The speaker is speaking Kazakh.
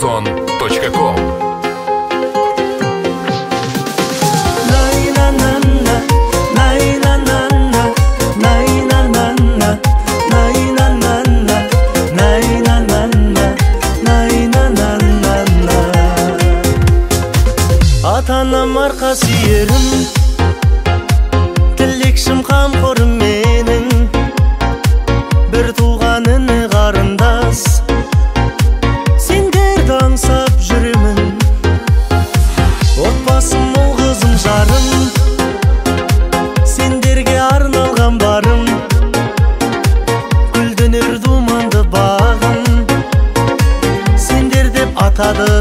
Amazon.com. Ата-анам арқасы ерім, тілекшім қамқорым менің, бір туған іні қарындас, сендерді аңсап жүремін. Отбасым, ол қызым, жарым, сендерге арналған барым, гүлденер думанды бағым, сендер деп атады